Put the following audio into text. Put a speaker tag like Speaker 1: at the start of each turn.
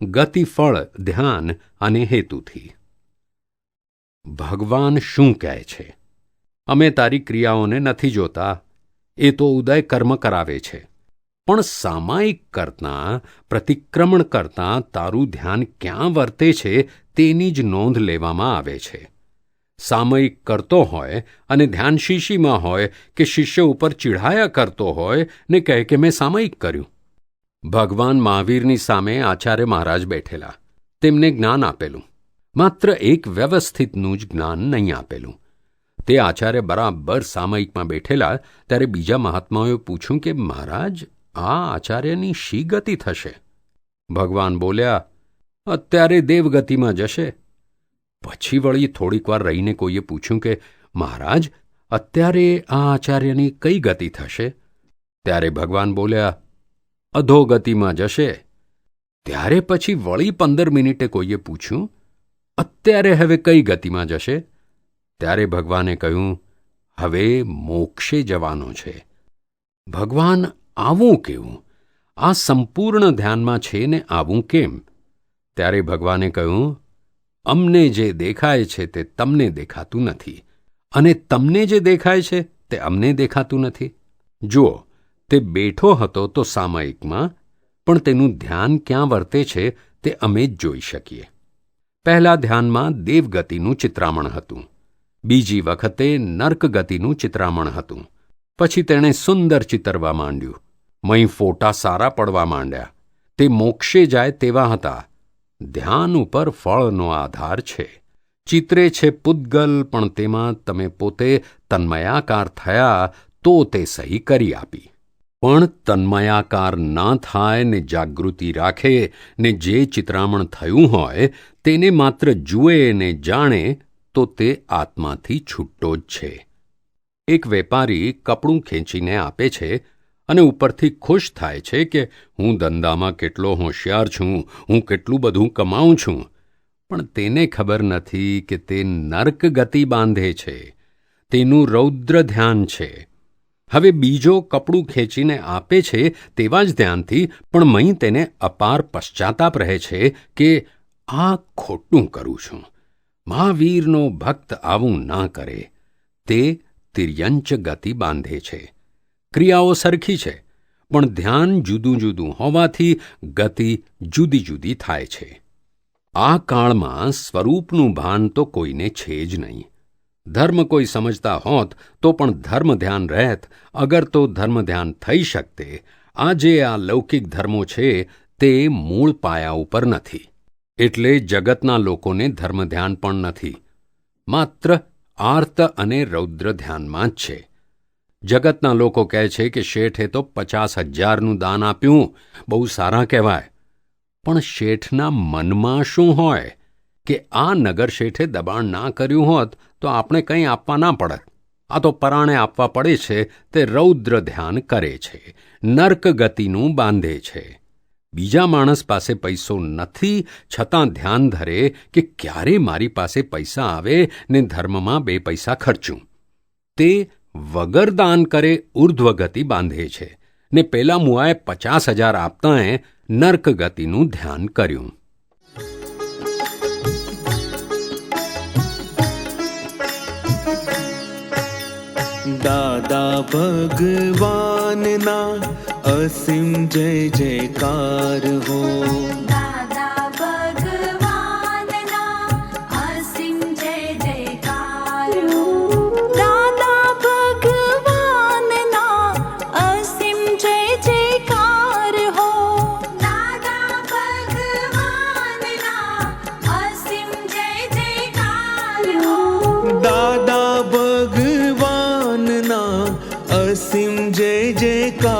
Speaker 1: ગતિફળ ધ્યાન અને હેતુથી. ભગવાન શું કહે છે? અમે તારી ક્રિયાઓને નથી જોતા, એ તો ઉદય કર્મ કરાવે છે. પણ સામાયિક કરતાં, પ્રતિક્રમણ કરતાં તારું ધ્યાન ક્યાં વર્તે છે તેની જ નોંધ લેવામાં આવે છે. સામયિક કરતો હોય અને ધ્યાન શીશીમાં હોય કે શિષ્ય ઉપર ચીઢાયા કરતો હોય ને કહે કે મેં સામયિક કર્યું. ભગવાન મહાવીરની સામે આચાર્ય મહારાજ બેઠેલા. તેમને જ્ઞાન આપેલું, માત્ર એક વ્યવસ્થિતનું જ જ્ઞાન નહીં આપેલું. તે આચાર્ય બરાબર સામયિકમાં બેઠેલા ત્યારે બીજા મહાત્માઓએ પૂછ્યું કે મહારાજ, આ આચાર્યની શી ગતિ થશે? ભગવાન બોલ્યા, અત્યારે દેવગતિમાં જશે. પછી વળી થોડીક વાર રહીને કોઈએ પૂછ્યું કે મહારાજ, અત્યારે આ આચાર્યની કઈ ગતિ થશે? ત્યારે ભગવાન બોલ્યા, અધોગતિમાં જશે. ત્યારે પછી વળી 15 મિનિટે કોઈએ પૂછ્યું, અત્યારે હવે કઈ ગતિમાં જશે? ત્યારે ભગવાને કહ્યું, હવે મોક્ષે જવાનો છે. ભગવાન આવું કેવું? આ સંપૂર્ણ ધ્યાનમાં છે ને આવું કેમ? ત્યારે ભગવાને કહ્યું, અમને જે દેખાય છે તે તમને દેખાતું નથી, અને તમને જે દેખાય છે તે અમને દેખાતું નથી. જુઓ, તે બેઠો હતો તો સામયિકમાં, પણ તેનું ધ્યાન ક્યાં વર્તે છે તે અમે જ જોઈ શકીએ. પહેલા ધ્યાનમાં દેવગતિનું ચિત્રામણ હતું, બીજી વખતે નર્કગતિનું ચિત્રામણ હતું. પછી તેણે સુંદર ચિતરવા માંડ્યું. મહી ફોટા સારા પડવા માંડ્યા. તે મોક્ષે જાય તેવા હતા. ધ્યાન ઉપર ફળનો આધાર છે. ચિત્રે છે પૂદગલ, પણ તેમાં તમે પોતે તન્મયાકાર થયા તો તે સહી કરી આપી. પણ તન્મયાકાર ના થાય ને જાગૃતિ રાખે ને જે ચિત્રામણ થયું હોય તેને માત્ર જુએ ને જાણે તો તે આત્માથી છૂટો જ છે. એક વેપારી કપડું ખેંચીને આપે છે અને ઉપરથી ખુશ થાય છે કે હું ધંધામાં કેટલો હોશિયાર છું, હું કેટલું બધું કમાઉં છું. પણ તેને ખબર નથી કે તે નર્ક ગતિ બાંધે છે. તેનું રૌદ્ર ધ્યાન છે. હવે બીજો કપડું ખેંચીને આપે છે તેવા જ ધ્યાનથી, પણ મહી તેને અપાર પશ્ચાતાપ રહે છે કે આ ખોટું કરું છું. મહાવીરનો ભક્ત આવું ના કરે. તે તિર્યંચ ગતિ બાંધે છે. ક્રિયાઓ સરખી છે, પણ ધ્યાન જુદું જુદું હોવાથી ગતિ જુદી જુદી થાય છે. આ કાળમાં સ્વરૂપનું ભાન તો કોઈને છે જ નહીં. ધર્મ કોઈ સમજતા હોત તો પણ ધર્મ ધ્યાન રહેત, અગર તો ધર્મ ધ્યાન થઈ શકતે. આજે આ લૌકિક ધર્મો છે તે મૂળ પાયા ઉપર નથી, એટલે જગતના લોકોને ધર્મ ધ્યાન પણ નથી. માત્ર આર્ત અને રૌદ્ર ધ્યાનમાં જ છે. જગતના લોકો કહે છે કે શેઠે તો 50,000નું દાન આપ્યું, બહુ સારા કહેવાય. પણ શેઠના મનમાં શું હોય કે આ નગર શેઠે દબાણ ના કર્યું હોત તો આપણે કંઈ આપવા ના પડત. આ તો પરાણે આપવા પડે છે. તે રૌદ્ર ધ્યાન કરે છે, નર્ક ગતિનું બાંધે છે. બીજા માણસ પાસે પૈસો નથી છતાં ધ્યાન ધરે કે ક્યારે મારી પાસે પૈસા આવે ને ધર્મમાં 2 પૈસા ખર્ચું. તે વગર દાન કરે ઉર્ધ્વ ગતિ બાંધે છે ને પેલા મુઆએ 50,000 આપતાંએ નર્ક ગતિનું ધ્યાન કર્યું.
Speaker 2: દાદા ભગવાનના અસીમ જય જયકાર હો.
Speaker 3: દાદા ભગવાનના અસીમ જય જયકાર હો. દાદા ભગવાનના અસીમ જય જયકાર હો. દાદા ભગવાનના અસીમ જય જયકાર હો.
Speaker 2: દાદા ભગવાનના અસીમ જય જયકાર